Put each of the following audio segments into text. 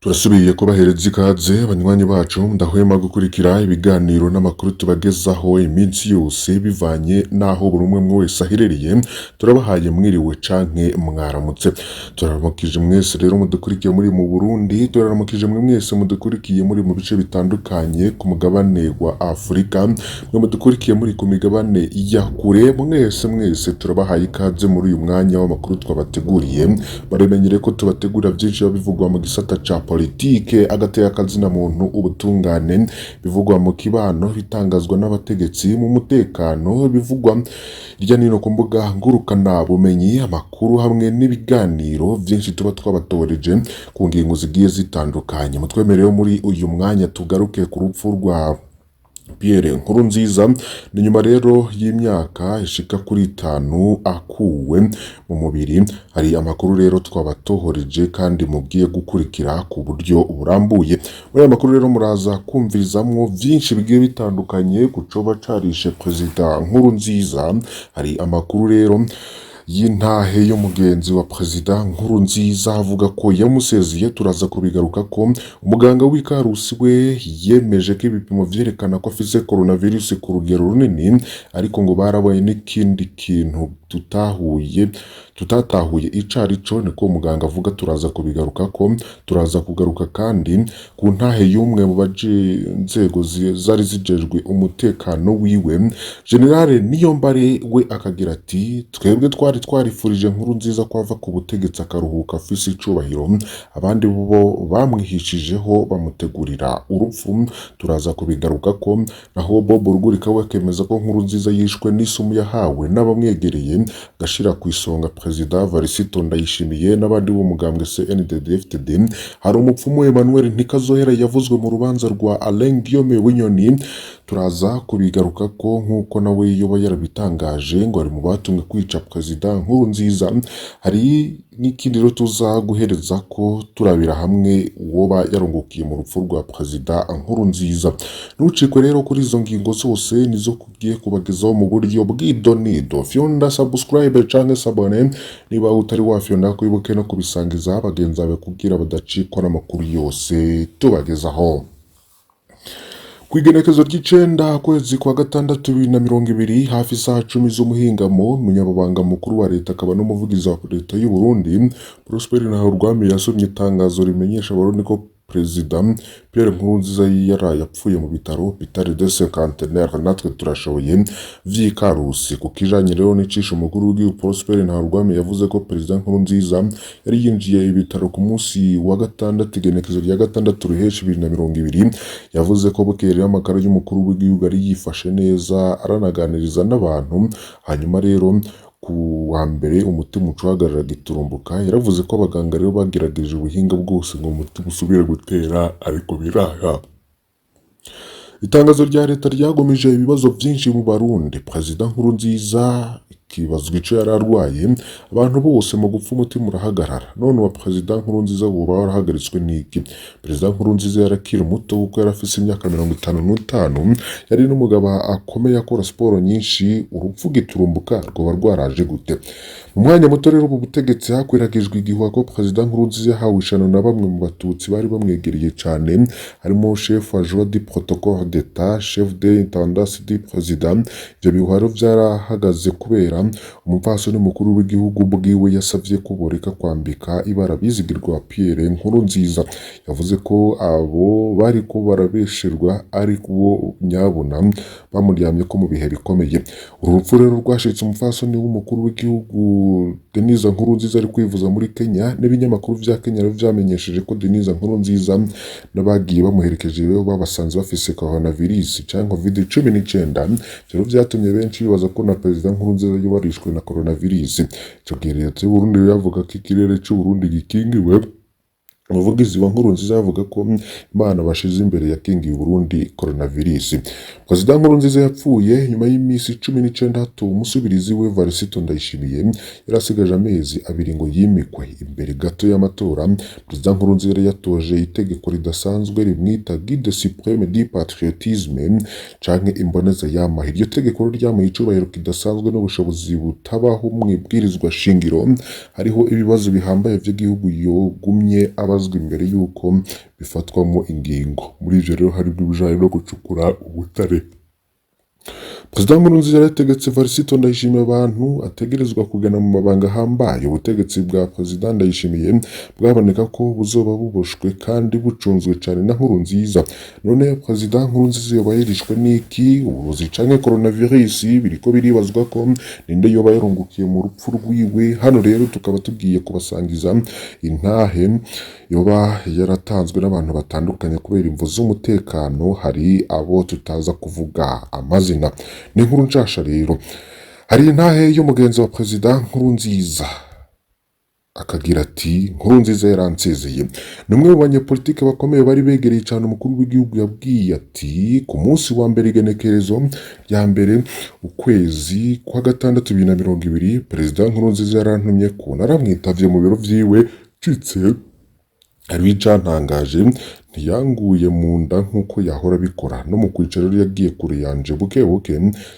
Turasubiye kubahereza ikaze banywanyi bacu ndahwema gukurikira ibiganiro n'amakuru tubagezaho iminsi yose bivanye naho buri umwe wese aherereye. Turabahaye mwiriwe canke mwaramutse. Turaramukije mwese rero mudukurikiye muri mu Burundi, turaramukije mwese mudukurikiye muri mu bice bitandukanye ku mugabane wa Afrika, mwe mudukurikiye muri ku migabane ya kure. Mwese turabahaye ikaze muri uyu mwanya w'amakuru twabateguriye. Baremenyere ko tubategura byinshi bivugwa mu gisata ca politike, agateka kazina muntu, ubutungane, bivugwa mu kibano, bitangazwa n'abategetsi, mu mutekano, bivugwa hirya no hino ku mbuga ngurukana bumenyi, amakuru hamwe n'ibiganiro byinshi tuba twabatoreje ku ngingo zigiye zitandukanye. Mutwemerero muri uyu mwanya tugaruke ku rupfu rwa Pierre Nkurunziza. Ni nyuma rero y'imyaka ishika kuri 5 akuwe mu mubiri. Hari amakuru rero twabatohoreje kandi mubwiye gukurikira ku buryo burambuye. Muri amakuru rero muraza kumvirizamwo byinshi bigiye bitandukanye kucoba carishe Perezida Nkurunziza. Hari amakuru rero y'intahe yo mugenzi wa Perezida Nkurunziza avuga ko yamusezeye. Turaza kubigaruka ko umuganga w'ikarusi we yemeje ko ibipimo vyerekana ko afise coronavirus ku rugero runini, ariko ngo barabaye n'ikindi kintu tutatahuye icarico, niko muganga avuga. Turaza kubigaruka ko turaza kugaruka kandi ku ntahe y'umwe mu nzego zari zijejwe umutekano wiwe, Gen.Niyombare we akagira ati twebwe twarifurije Nkurunziza ko ava ku butegetsi akaruhuka afise icubahiro, abandi bo bamwihishijeho bamutegurira urupfu. Turaza kubigaruka ko naho Bob Rugurika we akemeza ko Nkurunziza yishwe n'isumu yahawe n'abamwegereye, gashira ku isonga Perezida Varisito Ndayishimiye n'abandi bo mugambwe CNDD-FDD. Hari umupfumu Emmanuel Ntikazohera yavuzwe mu rubanza rwa Baravyemeye w'inyoni. Turaza kubigaruka ko nkuko nawe yoba yarabitangaje ngo ari mu batumwe kwica Perezida Nkurunziza. Hari n'ikindi rero tuza guhereza ko turabira hamwe uwoba yarongokiye mu rupfu rwa Perezida Nkurunziza. Ntucikwe rero kuri izo ngingo zose nizo kugiye kubagezaho mu buryo bw'idonido. Fyonda subscribe canke sabone niba utari wafyonda, kwibuke no kubisangiza bagenzi bawe kugira badacikwa n'amakuru yose tubagezaho. Kwigenekezo ry'icenda kwezi kwa gatandatu 2020 hafi saa 10 z'umuhingamo, umunyabanga mukuru wa leta akaba n'umuvugizi wa leta y'u Burundi Nininahzwe yasomye itangazo rimenyesha Abarundi ko Perezida Pierre Nkurunziza yaraye yapfuye mu bitaro Hôpital de Cinquantenaire. Natwe turashoboye vy'ikarusi ku kijanye rero n'icisho umukuru w'igihugu Nininahzwe yavuze ko Perezida Nkurunziza yari yinjiye ibitaro ku munsi wa gatandatu igenekezo rya gatandatu ruheshi 2020. Yavuze ko bukeye amakara y'umukuru w'igihugu ari yifashe neza, aranaganiriza n'abantu. Hanyuma rero ku wa mbere umutima ucuhagarara giturumbuka. Yaravuze ko abaganga rero bagerageje ubuhinga bwose ngo umutima usubire gutera, ariko biraha. Itangazo rya leta ryagomije ibibazo byinshi mu Barundi. Perezida Nkurunziza kibazwa ico yararwaye, abantu bose mu gupfa umutima urahagarara. None wa Perezida Nkurunziza buba warahagaritswe n'iki? Perezida Nkurunziza yarakira muto kuko yarafise imyaka 55, yari n'umugabo akomeye akora siporo nyinshi. Urupfu giturumbuka rwoba rwaraje gute? Mu mwanya muto rero mu butegetsi hakwiragijwe igihuha ko Perezida Nkurunziza yahawe ishano na bamwe mu batutsi bari bamwegereye cane, harimo chef adjoint du protocole d'etat, chef de intendance du président. Ivyo bihuharo vyarahagaze kubera umupfasoni mukuru w'igihugu bwiwe yasavye ko boreka kwambika ibara bizigirwa Pierre Nkurunziza. Yavuze ko abo bari ko barabesherwa ari kubo nyabuna bamuryamye ko mu bihe bikomeye. Urupfu rero rwashitse umupfasoni w'umukuru w'igihugu Denise Nkurunziza ari kwivuza muri Kenya, n'ibinyamakuru vya Kenya rero vyamenyesheje ko Denise Nkurunziza n'abagiye bamuherekeje rero babasanze bafise coronavirus cyangwa COVID-19. Rero vyatumye benshi bibaza ko na Perezida Nkurunziza warishwe na coronavirus. Ico gihe leta y'u Burundi yavuga ko ikirere cy'u Burundi gikingiwe. Umuvugizi wa Nkurunziza avuga ko Imana bashize imbere yakingiye Burundi coronavirus. Perezida Nkurunziza yapfuye nyuma y'imisi 19 umusubirizi we Varisito Ndayishimiye yarasigaje amezi 2 ngo yimikwe. Imbere gato y'amatora Perezida Nkurunziza yatoje itegeko ridasanzwe rimwita Guide Supreme du Patriotisme canke imboneza y'amahe. Iryo tegeko ryamuha icubahiro kidasanzwe n'ubushobozi butabaho mu ibwirizwa shingiro. Hariho ibibazo bihambaye vy'igihugu yogumye abaza kubazwa imbere yuko bifatwamo ingingo. Muri ivyo rero hari ibijanye no gucukura ubutare. Perezida Nkurunziza yarategetse Varisito Ndayishimiye abantu ategerezwa kugana mu mabanga ahambaye. Ubutegetsi bwa Perezida Ndayishimiye bwaboneka ko buzoba buboshwe kandi bucunzwe cyane na Nkurunziza. None Perezida Nkurunziza yoba yarishwe n'iki? Uburozi canke coronavirus biriko biribazwa ko ninde yoba yarungukiye mu rupfu rwiwe. Hano rero tukaba tugiye kubasangiza intahe yoba yaratanzwe n'abantu batandukanye kubera imvo z'umutekano. Hari abo tutaza kuvuga amazina. Ni inkuru nshasha rero. Hari intahe y'umugenzi wa Perezida Nkurunziza akagira ati Nkurunziza yaransezeye. Ni umwe mu banyepolitike bakomeye bari begereye cyane umukuru w'igihugu yabwiye ati ku munsi wa mbere igenekerezo rya mbere ukwezi kwa gatandatu 2020 Perezida Nkurunziza yarantumye ko naramwitavye mu biro vyiwe citse ari Atangaje ntiyanguye mu nda nk'uko yahora bikora no mu kwicaro yagiye kure yanje buke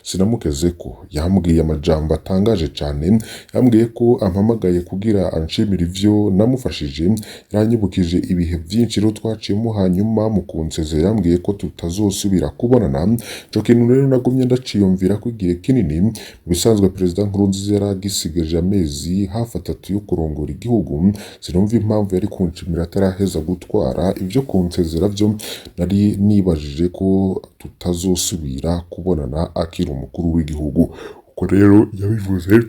sinamukeze ko yambwiye amajambo atangaje cyane. Yambwiye ko ampamagaye kugira anshimira ivyo namufashije. Yaranyibukije ibihe byinshi rero twaciyemo, hanyuma mu kunsezera yambwiye ko tutazosubira kubonana. Cyo kintu rero nagumye ndaciyumvira ko igihe kinini. Mu bisanzwe Perezida Nkurunziza yaragisigaje amezi hafi 3 yo kurongora igihugu. Sinumva impamvu yari kunshimira ataraheza gutwara ivyo kunsezera byo. Nari nibajije ko tutazosubira kubonana akiri umukuru w'igihugu. Uko rero yabivuze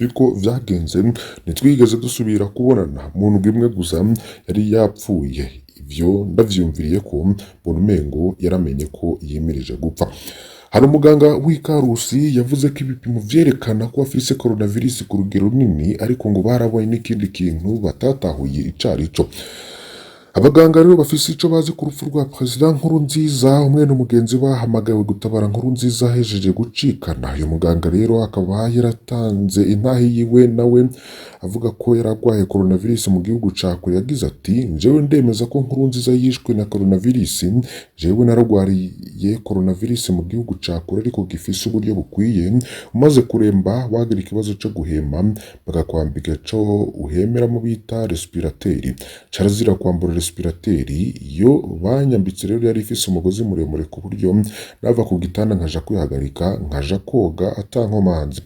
niko vyagenze, ntitwigeze dusubira kubonana. Umuntu imwe gusa yari yapfuye. Ivyo ndavyumviriye ko mbona umengo yaramenye ko yimirije gupfa. Hari umuganga w'Ikarusi yavuze ko ibipimo vyerekana ko afise coronavirus ku rugero runini, ariko ngo barabonye n'ikindi kintu batatahuye icarico. Abaganga rero bafise ico bazi ku rupfu rwa Perezida Nkurunziza. Umwe n'umugenzi bahamagawe gutabara Nkurunziza hejeje gucikana. Uyu muganga rero akaba yaratanze intahe yiwe nawe avuga ko yaragwaye coronavirus mu gihugu ca kure. Yagize ati njewe ndemeza ko Nkurunziza yishwe na coronavirus. Jewe naragwariye coronavirus mu gihugu ca kure ariko gifise uburyo bukwiye. Umaze kuremba wagira ikibazo cyo guhema bagakwambika co uhemera mu bita respirateur. Carazira kwambura respirateri. Iyo banyambitse rero yari ifise umugozi muremure ku buryo nava ku gitanda nkaja kwihagarika nkaja koga atankomanzi.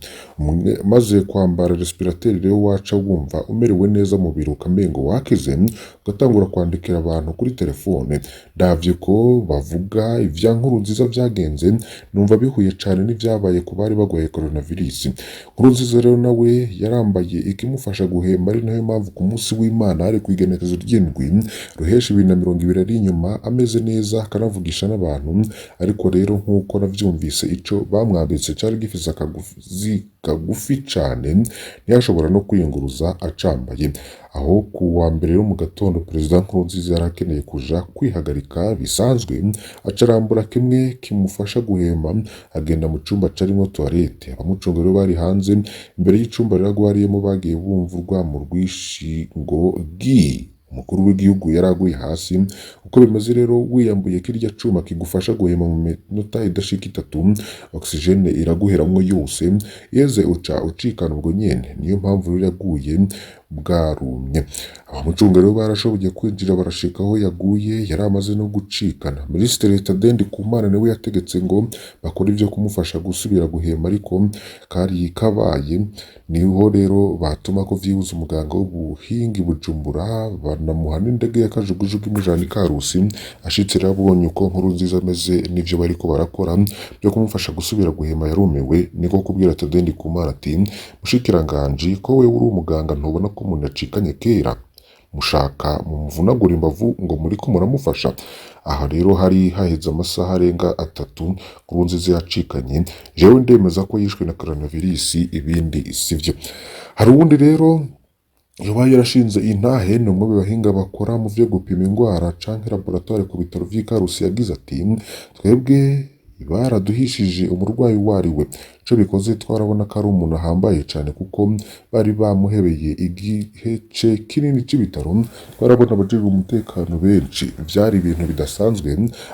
Maze kwambara respirateri rero waca wumva umerewe neza mu biro ukamengo wakize, ugatangura kwandikira abantu kuri telefone. Ndavye ko bavuga ivya Nkurunziza vyagenze, numva bihuye cyane n'ivyabaye ku bari bagwaye coronavirus. Nkurunziza rero nawe yarambaye ikimufasha guhemba, ari nayo mpamvu ku munsi w'Imana ari kwigenekezo ry'indwi ruheshi 2020 ari inyuma ameze neza akanavugisha n'abantu. Ariko rero nk'uko navyumvise ico bamwambitse cari gifise akaguzi kagufi cane, ntiyashobora no kwiyunguruza acambaye. Aho ku wa mbere rero mu gatondo Perezida Nkurunziza yarakeneye kuja kwihagarika bisanzwe, acarambura kimwe kimufasha guhema agenda mu cumba carimo toilette. Abamucunga rero bari hanze imbere y'icumba rero agwariyemo bagiye bumva urwamo rw'ishingo umukuru w'igihugu yaraguye hasi. Uko bimeze rero wiyambuye kirya cuma kigufasha guhema mu minota idashika 3, oxygene iraguheramwo yose, yeze uca ucikana ubwo nyene. Niyo mpamvu rero yaguye bwarumye. Abamucunga rero barashoboye kwinjira barashika aho yaguye, yari amaze no gucikana. Minisitiri Tadendi Kumana niwe yategetse ngo bakora ivyo kumufasha gusubira guhema, ariko kari kabaye. Niho rero batuma ko vyihuza umuganga w'ubuhingi Bujumbura banamuha n'indege y'akajugujugu imujana Ikarusi. Ashitse rero abonye uko Nkurunziza ameze n'ivyo bariko barakora byo kumufasha gusubira guhema, yarumiwe. Niko kubwira Tadendi Kumana ati mushikiranganje ko we uri umuganga ntubona ko umuntu yacikanye kera, mushaka mumuvunagura imbavu ngo muri ko muramufasha. Aha rero hari haheze amasaha arenga 3 Nkurunziza yacikanye. Jewe ndemeza ko yishwe na coronavirus, ibindi sivyo. Hari uwundi rero yoba yarashinze intahe n'umwe mu bahinga bakora mu vyo gupima ingwara canke laboratoire ku bitaro vy'Ikarusi. Yagize ati twebwe baraduhishije umurwayi wariwe ico bikoze twarabona ko ari umuntu ahambaye cyane kuko bari bamuhebeye igihe kinini c'ibitaro twarabona abajejwe umutekano benshi vyari ibintu bidasanzwe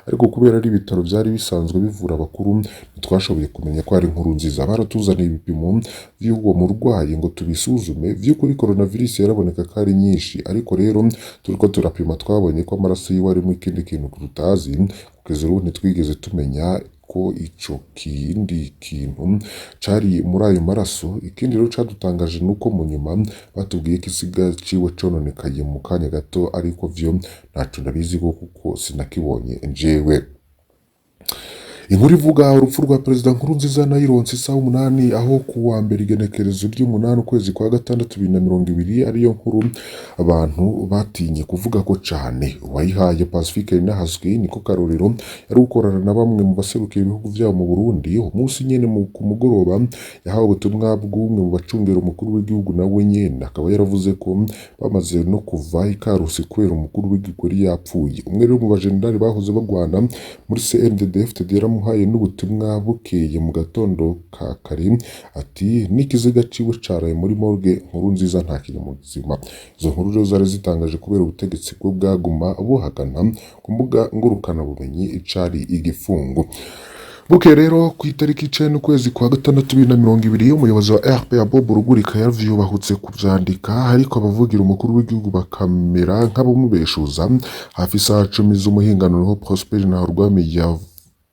ariko kubera ari ibitaro vyari bisanzwe bivura abakuru ntitwashoboye kumenya ko ari Nkurunziza baratuzaniye ibipimo vy'uwo murwayi ngo tubisuzume vy'ukuri coronavirus yaraboneka ko ari nyinshi ariko rero turiko turapima twabonye ko amaraso yiwe arimo ikindi kintu tutazi kugeza ubu ntitwigeze tumenya ko ico kindi kintu cari muri ayo maraso. Ikindi rero cadutangaje nuko mu nyuma batubwiye ko isiga ciwe cononekaye mu kanya gato ariko vyo ntaco ndabizi kuko sinakibonye njewe. Inkuru ivuga urupfu rwa Perezida Nkurunziza nayironse isaha 8 aho kuwa mbere igenekerezo ry'umunani ukwezi kwa gatandatu 2020 ariyo nkuru abantu batinye kuvuga ko cane. Uwayihaye Pacifique Nininahzwe niko karorero yari gukorana na bamwe mu baserukiye ibihugu vyabo mu Burundi. Umunsi nyene ku mugoroba yahawe ubutumwa bw'umwe mu bacungera umukuru w'igihugu nawe nyene akaba yaravuze ko bamaze no kuva ikarusi kubera umukuru w'igihugu yari yapfuye. Umwe rero mu bajenerali bahoze bagwana muri CNDD-FDD muhaye n'ubutumwa bukeye mu gatondo ka kare ati n'ikiziga ciwe caraye muri morgue Nkurunziza ntakiri muzima. Izo nkuru rero zari zitangaje kubera ubutegetsi bwo bwaguma buhagana ku mbuga ngurukana bumenyi icari igifungo. Buke rero ku itariki 9 ukwezi kwa gatandatu 2020 umuyobozi wa RPA Bob Rugurika yavyubahutse kuvyandika ariko abavugira umukuru w'igihugu bakamera nk'abamubeshuza hafi saa 10 z'umuhingano niho Prosper Nkurunziza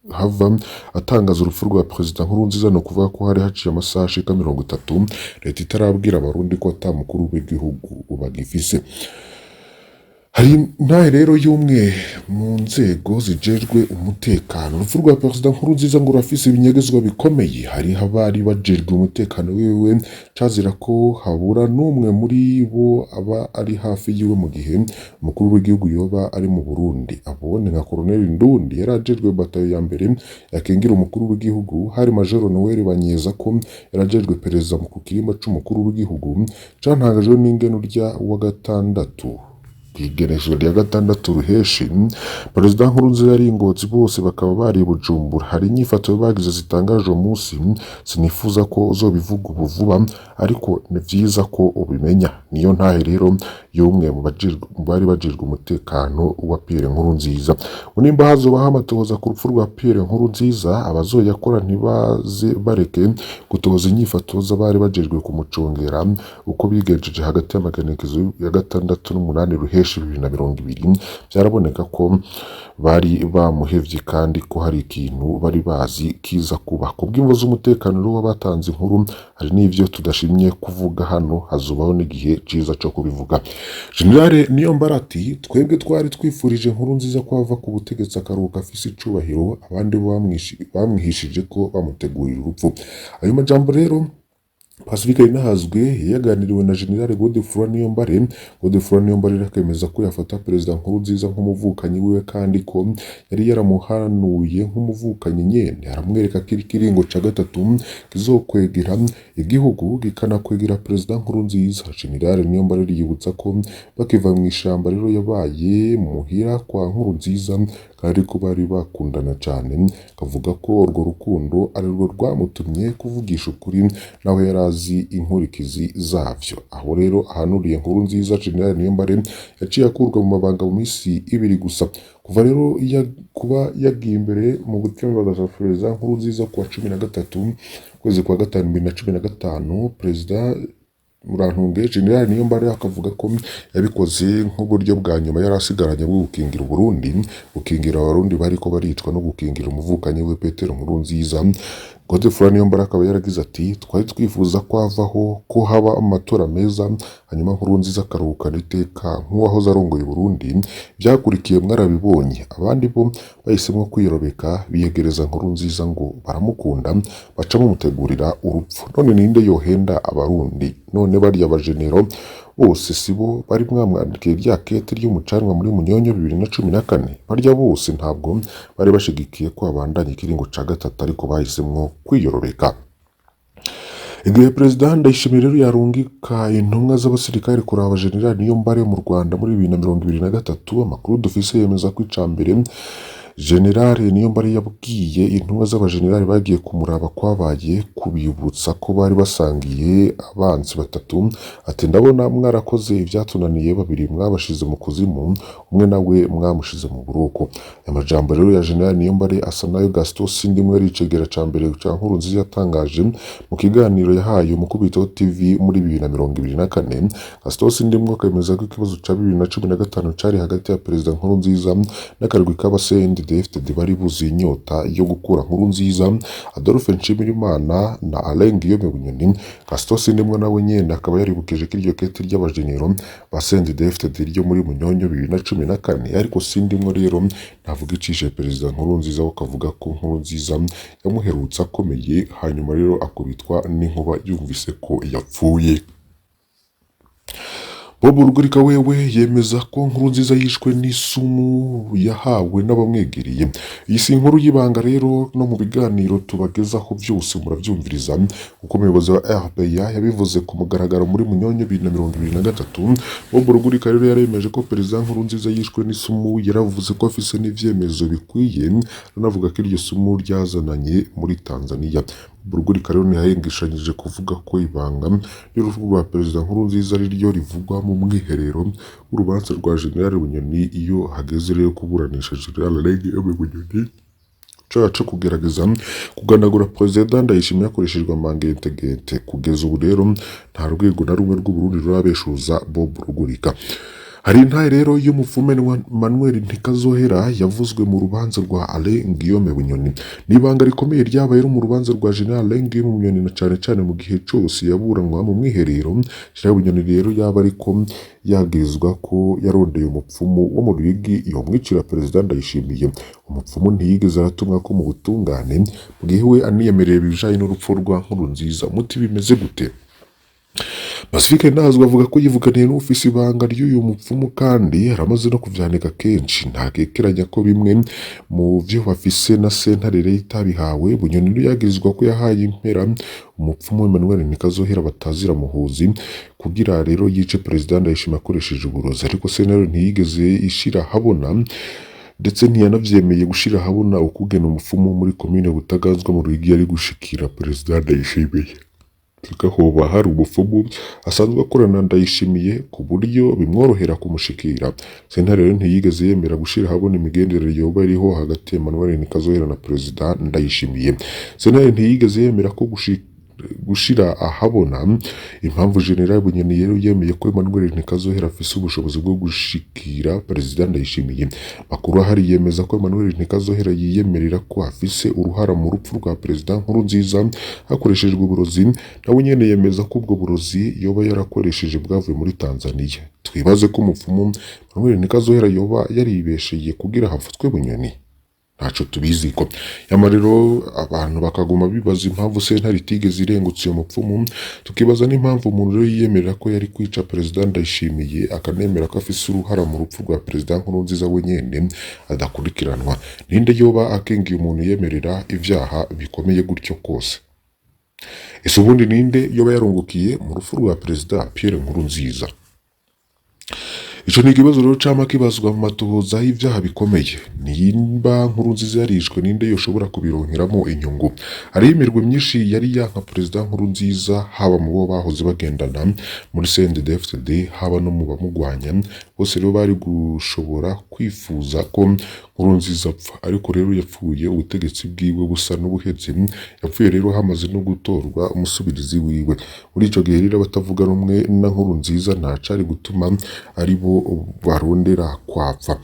hava atangaza urupfu rwa Perezida Nkurunziza no kuvuga ko hari haciye amasaha ashika 30 leta itarabwira abarundi ko ata mukuru w'igihugu bagifise. Hari ntahe rero y'umwe mu nzego zijejwe umutekano. Urupfu rwa Perezida Nkurunziza ngo rafise ibinyegezwa bikomeye. Hari abari bajejwe umutekano wiwe cazira ko habura n'umwe muri bo aba ari hafi yiwe mu gihe umukuru w'igihugu yoba ari mu Burundi. Abone nka Colonel Ndundi yarajejwe batayo ya mbere yakengira umukuru w'igihugu. Hari Major Noel Banyeza ko yarajejwe perezida mu kirimba c'umukuru w'igihugu. Cantangajwe n'ingeno rya wa gatandatu igenekerezo rya gatandatu ruheshi Perezida Nkurunziza yari ingotsi bose bakaba bari Bujumbura. Hari inyifato bagize zitangaje umunsi sinifuza ko uzobivuga ubu vuba ariko ni vyiza ko ubimenya. Niyo ntahe rero y'umwe mu bari bajejwe umutekano wa Pierre Nkurunziza. Unimba hazobaho amatohoza ku rupfu rwa Pierre Nkurunziza abazoyakora ntibaze bareke gutoza inyifato z'abari bajejwe kumucungera uko bigenjeje hagati y'amagenekezo ya gatandatu n'umunani ruheshi 2020. Byaraboneka ko bari bamuhevye kandi ko hari ikintu bari bazi kiza kuba. Kubw'imvo z'umutekano rero batanze inkuru hari n'ivyo tudashimye kuvuga hano hazubaho n'igihe ciza cyo kubivuga. Gen.Niyombare ati twebwe twari twifurije Nkurunziza ko ava ku butegetsi akaruhuka afise icubahiro abandi bamwihishije ko bamutegurira urupfu. Ayo majambo rero Pacifique Nininahzwe yaganiriwe na General Niyombare. Niyombare akemeza ko yafata Perezida Nkurunziza nk'umuvukanyi wiwe kandi ko yari yaramuhanuye nk'umuvukanyi nyene. Aramwereka ko ikiringo ca gatatu kizokwegera igihugu gikanakwegera Perezida Nkurunziza. General Niyombare yibutsa ko bakiva mu ishamba rero yabaye muhira kwa Nkurunziza kandi ko bari bakundana cane. Kavuga ko urwo rukundo ari rwo rwamutumye kuvugisha ukuri naho yarazi inkurikizi zavyo. Aho rero ahanuriye Nkurunziza Gen. Niyombare yaciye akurwa mu mabanga mu misi 2 gusa. Kuva rero kuba yagiye imbere mu butumwa bagasafereza Nkurunziza kuwa 13 kwezi kwa gatanu 2015 Perezida Murantunge Gen. Niyombare akavuga ko yabikoze nk'uburyo bwa nyuma yari asigaranye bwo gukingira Burundi, gukingira abarundi bariko baricwa no gukingira umuvukanyi we Petero Nkurunziza. Niyombare akaba yaragize ati twari twifuza ko avaho ko haba amatora meza hanyuma Nkurunziza akaruhukana iteka nk'uwahoze arongoye Burundi. Byakurikiye mwarabibonye abandi bo bahisemwo kwirobeka biyegereza Nkurunziza ngo baramukunda baca bamutegurira urupfu. None ninde yohenda abarundi? None barya abajenero bose sibo bari mwamwandikiye rya kete ry'umucanwa muri Munyonyo 2014. Barya bose ntabwo bari bashigikiye ko abandanya ikiringo ca gatatu ariko bahisemwo kwiyorobeka. Igihe Perezida Ndayishimiye rero yarungika intumwa z'abasirikare kuraba Gen. Niyombare mu Rwanda muri 2023 amakuru dufise yemeza ko icambere General Niyombare yabwiye intumwa z'abajenerali bagiye kumuraba kwabaye kubibutsa ko bari basangiye abanzi batatu ati ndabona mwarakoze ibyatunaniye babiri mwabashize mu kuzimu umwe nawe mwamushize mu buroko. Amajambo rero ya General Niyombare asa nayo Gaston Sindimwe yaricegera ca mbere ca Nkurunziza yatangaje mu kiganiro yahaye umukubito TV muri 2024. Gaston Sindimwe akemeza ko ikibazo ca 2015 cari hagati ya Perezida Nkurunziza n'akarwi k'abasendiDFTD bari buzi inyota yo gukura Nkurunziza, Adolphe Nshimirimana na Alain Guillaume Bunyoni. Gaston Sindimwe nawe nyene akaba yaribukije ko iryo kete ry'abajenero ba sendiDFTD ryo muri Munyonyo 2014, ariko Sindimwe rero navuga icishe Perezida Nkurunziza akavuga ko Nkurunziza yamuherutse akomeye hanyuma rero akubitwa n'inkuba yumvise ko yapfuye. Bob Rugurika wewe yemeza ko Nkurunziza yishwe n'isumu yahawe n'abamwegereye. Iyi si inkuru y'ibanga rero no mu biganiro tubagezaho byose murabyumviriza uko umuyobozi wa RPA yabivuze ku mugaragaro muri Munyonyo 2023. Bob Rugurika rero yaremeje ko Perezida Nkurunziza yishwe n'isumu, yaravuze ko afise n'ivyemezo bikwiye, anavuga ko iryo sumu ryazananye muri Tanzania. Rugurika rero ntiyahengeshanyije kuvuga ko ibanga ry'urupfu rwa Perezida Nkurunziza ari ryo rivugwa mu mwiherero w'urubanza rwa General Bunyoni iyo hageze rero kuburanisha General Bunyoni caca kugerageza kuganagura Perezida Ndayishimiye hakoreshejwe amangente. Kugeza ubu rero nta rwego na rumwe rw'Uburundi rurabeshuza Bob Rugurika. Hari intahe rero y'umupfumu Manuel Ntikazohera yavuzwe mu rubanza rwa Alain Guillaume Bunyoni. Nibanga rikomeye ryabaye mu rubanza rwa General Alain Guillaume Bunyoni na cane mu gihe cyose yaburanwa mu mwiherero. General Bunyoni rero yaba ariko yagirizwa ko yarondeye umupfumu wo mu Ruyigi yomwicira Perezida Ndayishimiye. Umupfumu ntiyigeze aratumwa ko mu butungane mu gihe we aniyemereye ibijanye n'urupfu rwa Nkurunziza. Muti bimeze gute? Nininahzwe avuga ko yivuganiye n'ufisi ibanga ry'uyu mupfumu kandi aramaze no kuvyanika kenshi. Ntakekeranya ko bimwe mu vyo bafise na sentare itabihawe. Bunyoni yagirizwa ko yahaye impera umupfumu Emmanuel Ntikazohera batazira muhuzi kugira rero yice Perezida Ndayishimiye akoresheje uburozi, ariko sentare ntiyigeze ishira habona ndetse ntiyanavyemeye gushira habona ukugena umupfumu muri komine Butaganzwa mu Ruyigi yari gushikira Perezida Ndayishimiye. Hoba hari umupfumu asanzwe akorana Ndayishimiye ku buryo bimworohera kumushikira. Sentare rero ntiyigeze yemera gushira habona imigenderanire yoba iriho hagati ya Emmanuel Ntikazohera na Perezida Ndayishimiye. Sentare ntiyigeze yemera ko gushira ahabona impamvu General Bunyoni rero yemeye ko Emmanuel Ntikazohera afise ubushobozi bwo gushikira Perezida Ndayishimiye. Makuru ahari yemeza ko Emmanuel Ntikazohera yiyemerera ko afise uruhara mu rupfu rwa Perezida Nkurunziza hakoreshejwe uburozi. Nawe nyene yemeza ko ubwo burozi yoba yarakoresheje bwavuye muri Tanzania. Twibaze ko umupfumu Emmanuel Ntikazohera yoba yaribesheye kugira hafatwe Bunyoni. Ntaco tubiziko. Yamarero abantu bakaguma bibaza impamvu sentare itigeze irengutse uyu mupfumu, tukibaza n'impamvu umuntu rero yiyemerera ko yari kwica Perezida Ndayishimiye akanemera ko afise uruhara mu rupfu rwa Perezida Nkurunziza we nyene adakurikiranwa. Ninde yoba akengiye umuntu yemerera ivyaha bikomeye gutyo kose? Ese ubundi ninde yoba yarungukiye mu rupfu rwa Perezida Pierre Nkurunziza? Ico ni ikibazo rero cama kibazwa mu matohoza y'ivyaha bikomeye. Nimba Nkurunziza yarishwe ninde yoshobora kubironkeramo inyungu? Hari imirwi myinshi yari yanka Perezida Nkurunziza, haba mu bo bahoze bagendana muri sendiDFTD haba no mu bamugwanya. Bose rero bari gushobora kwifuza ko Nkurunziza apfa, ariko rero yapfuye ubutegetsi bwiwe busa n'ubuheze. Yapfuye rero hamaze no gutorwa umusubirizi wiwe. Muri ico gihe rero batavuga rumwe na Nkurunziza ntacari gutuma aribo barondera kwapfa.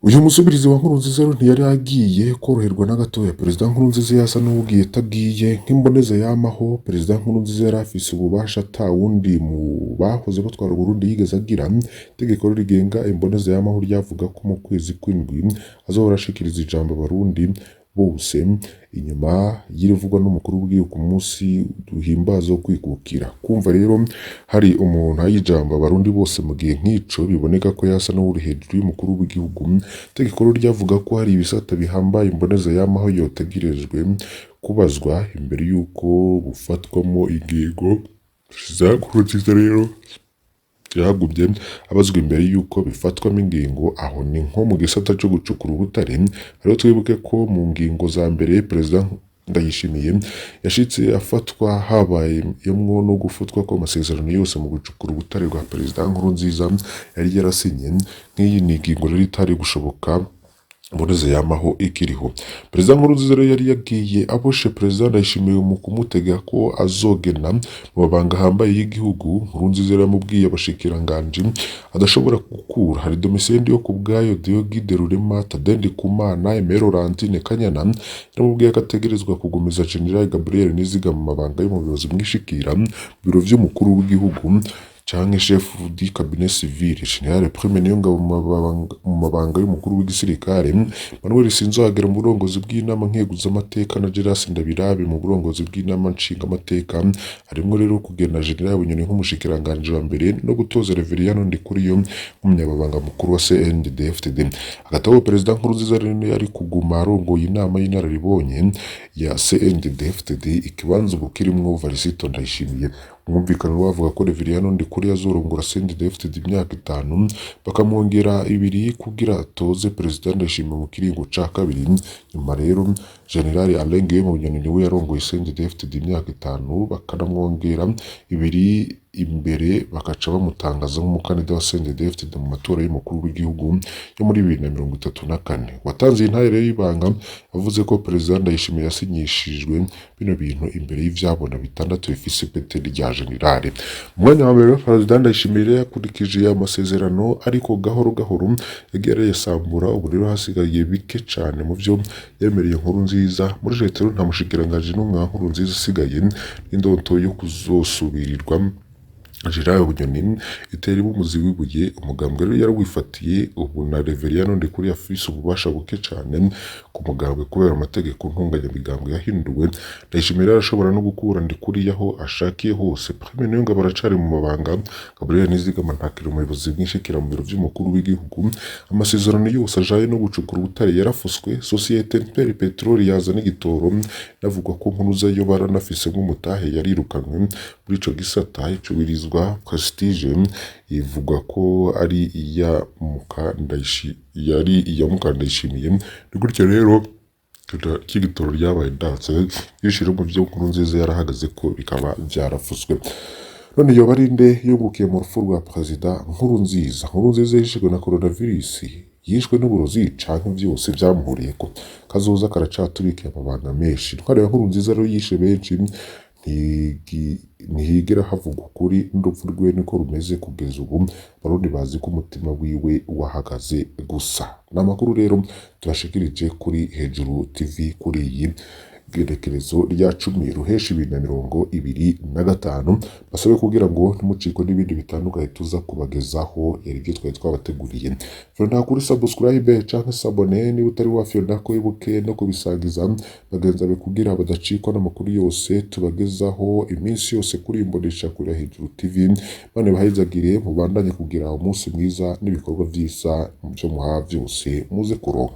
Uyu musubirizi wa Nkurunziza rero ntiyari agiye koroherwa na gatoya. Perezida Nkurunziza yasa n'ugiye tagiye nk'imboneza yamaho. Perezida Nkurunziza yari afise ububasha ata wundi mu bahoze batwara Burundi yigeze agira. Itegeko rigenga imboneza yamaho ryavuga ko mu kwezi kw'indwi azohora ashikiriza ijambo Abarundi bose inyuma y'irivugwa n'umukuru w'igihugu ku munsi duhimbaza wo kwikukira. Kumva rero hari umuntu ayijambo Abarundi bose mu gihe nk'ico biboneka ko yasa n'uri hejuru y'umukuru w'igihugu. Itegeko ryavuga ko hari ibisata bihambaye imboneza yamaho yotegerejwe kubazwa imbere y'uko bufatwamo ingingo za Nkurunziza rero yahagumye abazwa imbere yuko bifatwamo ingingo aho ni nko mu gisata cyo gucukura ubutare. Rero twibuke ko mu ngingo za mbere perezida Ndayishimiye yashitse afatwa habayemwo no gufatwa ko amasezerano yose mu gucukura ubutare rwa perezida Nkurunziza yari yarasinye. Nk'iyi ni ingingo rero itari gushoboka mboneze yamaho ikiriho. Perezida Nkurunziza rero yari yagiye aboshe perezida Ndayishimiye mu kumutega ko azogena mu mabanga ahambaye y'igihugu. Nkurunziza yaramubwiye abashikiranganje adashobora gukura hari Domitien yo kubwayo Diogide Rurema Tadende Kumana Emero Rantine Kanyana. Yaramubwiye ko ategerezwa kugumiza General Gabriel Niziga mu mabanga y'umuyobozi mwishikira biro vy'umukuru w'igihugu canke chef du cabinet civil. General Prime Niyongabo mu mabanga y'umukuru w'igisirikare. Manuel Sinzohagera mu burongozi bw'inama nkeguza amateka na Geras Ndabirabe mu burongozi bw'inama nshinga amateka. Harimwo rero kugena General Bunyoni nk'umushikiranganje wa mbere no gutoza Reveriyano Ndikuriyo nk'umunyababanga mukuru wa CNDD-FDD. Agatabo perezida Nkurunziza rero yari kuguma arongoye inama y'inararibonye ya CNDD-FDD ikibanza bukirimwo Varisito Ndayishimiye. Umwumvikano bavuga ko Reveriyano Ndikuriyo azorongora CNDD-FDD imyaka 5 bakamwongera 2 kugira atoze perezida Ndayishimiye mu kiringo ca kabiri. Nyuma rero General Alain Bunyoni niwe yarongoye CNDD-FDD imyaka 5 bakanamwongera 2 imbere bakaca bamutangaza nk'umukandida wa CNDD-FDD mu matora y'umukuru w'igihugu yo muri 2034. Watanze intare y'ibanga avuze ko perezida Ndayishimiye yasinyishijwe bino bintu imbere y'ivyabona bitandatu bifise pete rya generale. Umwanya wa mbere perezida Ndayishimiye yakurikije amasezerano ariko gahoro gahoro yagiye yasambura. Ubu rero hasigaye bike cyane mu byo yemereye Nkurunziza. Muri leta nta mushikiranganje n'umwe wa Nkurunziza asigaye n'indoto yo kuzosubirirwa. General Bunyoni itera umuzi wibuye umugambwe rero yarawifatiye. Ubu na Reveriyano Ndikuriyo afise ububasha buke cyane ku mugambwe kubera amategeko ntunganyamigambwe yahinduwe. Ndayishimiye arashobora no gukura Ndikuriyo aho ashakiye hose. Prime Niyongabo baracari mu mabanga. Gabriel Nizigama ntakiri umuyobozi mwishikira mu biro vy'umukuru w'igihugu. Amasezerano yose ajaye no gucukura ubutare yarafuswe. Societe Mperi Petroli yaza n'igitoro navugwa ko Nkuruza yo baranafise nk'umutahe yarirukanwe muri ico gisata. Icubirizwa Prestige ivugwa ko ari iya Mukandayishimiye. Ni gutyo rero cy'igitoro ryabaye ndatse yishira mu byo Nkurunziza yarahagaze ko bikaba byarafuswe. None yo barinde yungukiye mu rufu rwa perezida Nkurunziza. Nkurunziza yishwe na coronavirus, yishwe n'uburozi canke byose byamuhuriye ko kazoza karacatubika amabanga menshi. Ntware ya Nkurunziza rero yishe benshi ntihigera havugwa ukuri n'urupfu rwe niko rumeze kugeza ubu. Abarundi bazi ko umutima wiwe wahagaze gusa. N'amakuru rero turashikirije kuri Hejuru TV kuri iyi gerekerezo rya 10 ruheshi 2025. Basabe kugira ngo ntimucikwe n'ibindi bitandukanye tuza kubagezaho yaribyo twari twabateguriye. Fronda kuri subscribe canke sabone ni utari wafyonda ko ibuke no kubisangiza bagenza be kugira badacikwa n'amakuru yose tubagezaho iminsi yose kuri imbonesha kuri Hejuru TV. Bane bahizagire mubandanye kugira umunsi mwiza n'ibikorwa vyisa mu byo muha byose muze kuronka.